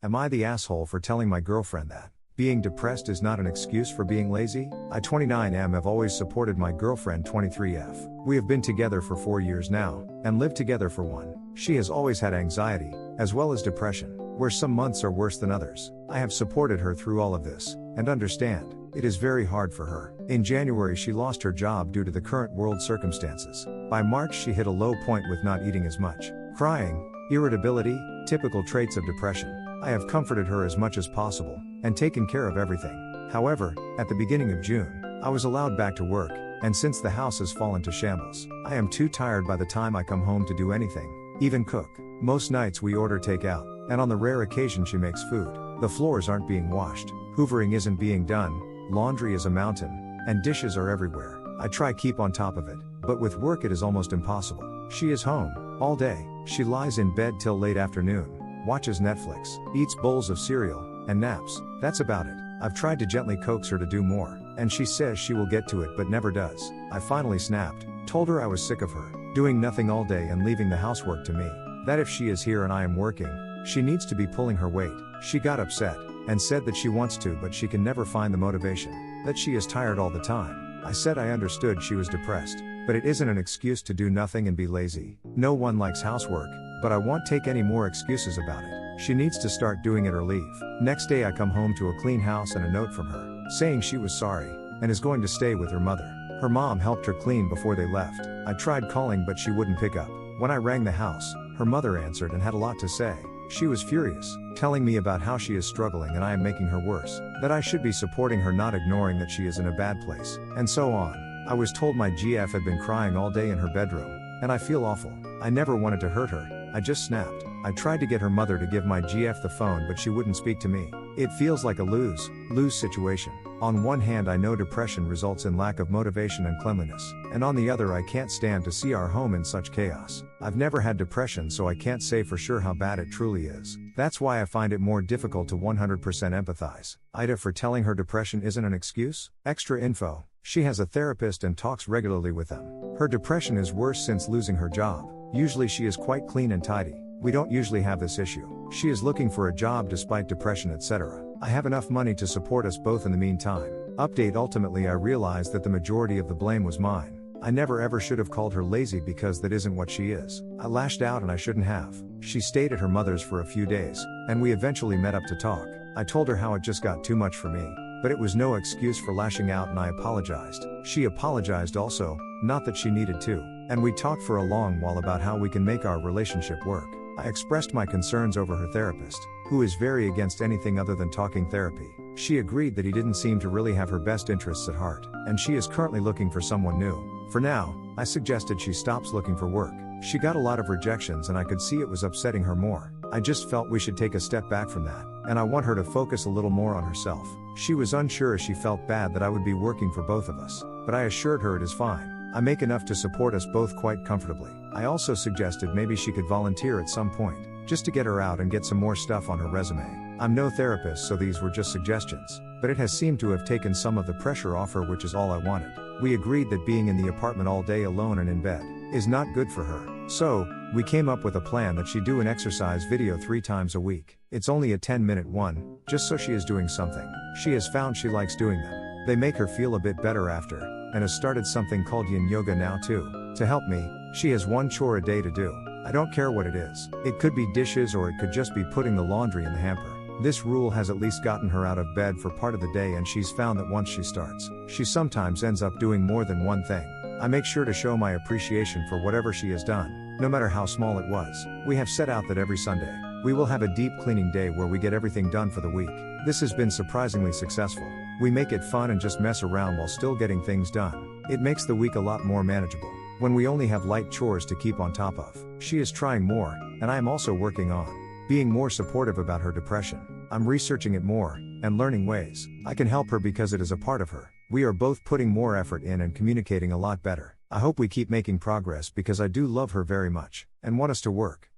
Am I the asshole for telling my girlfriend that being depressed is not an excuse for being lazy? I 29M have always supported my girlfriend 23F. We have been together for 4 years now, and lived together for 1. She has always had anxiety, as well as depression, where some months are worse than others. I have supported her through all of this, and understand, it is very hard for her. In January she lost her job due to the current world circumstances. By March she hit a low point with not eating as much, crying, irritability, typical traits of depression. I have comforted her as much as possible, and taken care of everything. However, at the beginning of June, I was allowed back to work, and since the house has fallen to shambles, I am too tired by the time I come home to do anything, even cook. Most nights we order takeout, and on the rare occasion she makes food. The floors aren't being washed, hoovering isn't being done, laundry is a mountain, and dishes are everywhere. I try keep on top of it, but with work it is almost impossible. She is home, all day. She lies in bed till late afternoon, watches Netflix, eats bowls of cereal, and naps. That's about it. I've tried to gently coax her to do more, and she says she will get to it but never does. I finally snapped, told her I was sick of her doing nothing all day and leaving the housework to me. That if she is here and I am working, she needs to be pulling her weight. She got upset, and said that she wants to but she can never find the motivation, that she is tired all the time. I said I understood she was depressed, but it isn't an excuse to do nothing and be lazy. No one likes housework, but I won't take any more excuses about it. She needs to start doing it or leave. Next day I come home to a clean house and a note from her, saying she was sorry, and is going to stay with her mother. Her mom helped her clean before they left. I tried calling but she wouldn't pick up. When I rang the house, her mother answered and had a lot to say. She was furious, telling me about how she is struggling and I am making her worse, that I should be supporting her, not ignoring that she is in a bad place, and so on. I was told my GF had been crying all day in her bedroom, and I feel awful. I never wanted to hurt her, I just snapped. I tried to get her mother to give my GF the phone but she wouldn't speak to me. It feels like a lose-lose situation. On one hand I know depression results in lack of motivation and cleanliness, and on the other I can't stand to see our home in such chaos. I've never had depression so I can't say for sure how bad it truly is. That's why I find it more difficult to 100% empathize. AITA for telling her depression isn't an excuse? Extra info. She has a therapist and talks regularly with them. Her depression is worse since losing her job. Usually she is quite clean and tidy. We don't usually have this issue. She is looking for a job despite depression, etc. I have enough money to support us both in the meantime. Update: ultimately I realized that the majority of the blame was mine. I never ever should have called her lazy because that isn't what she is. I lashed out and I shouldn't have. She stayed at her mother's for a few days, and we eventually met up to talk. I told her how it just got too much for me, but it was no excuse for lashing out and I apologized. She apologized also, not that she needed to, and we talked for a long while about how we can make our relationship work. I expressed my concerns over her therapist, who is very against anything other than talking therapy. She agreed that he didn't seem to really have her best interests at heart, and she is currently looking for someone new. For now, I suggested she stops looking for work. She got a lot of rejections and I could see it was upsetting her more. I just felt we should take a step back from that, and I want her to focus a little more on herself. She was unsure as she felt bad that I would be working for both of us, but I assured her it is fine. I make enough to support us both quite comfortably. I also suggested maybe she could volunteer at some point, just to get her out and get some more stuff on her resume. I'm no therapist so these were just suggestions, but it has seemed to have taken some of the pressure off her, which is all I wanted. We agreed that being in the apartment all day alone and in bed is not good for her. So, we came up with a plan that she do an exercise video 3 times a week. It's only a 10-minute one, just so she is doing something. She has found she likes doing them. They make her feel a bit better after, and has started something called yin yoga now too. To help me, she has 1 chore a day to do. I don't care what it is. It could be dishes or it could just be putting the laundry in the hamper. This rule has at least gotten her out of bed for part of the day, and she's found that once she starts, she sometimes ends up doing more than one thing. I make sure to show my appreciation for whatever she has done, no matter how small it was. We have set out that every Sunday, we will have a deep cleaning day where we get everything done for the week. This has been surprisingly successful. We make it fun and just mess around while still getting things done. It makes the week a lot more manageable when we only have light chores to keep on top of. She is trying more, and I am also working on being more supportive about her depression. I'm researching it more, and learning ways I can help her because it is a part of her. We are both putting more effort in and communicating a lot better. I hope we keep making progress because I do love her very much, and want us to work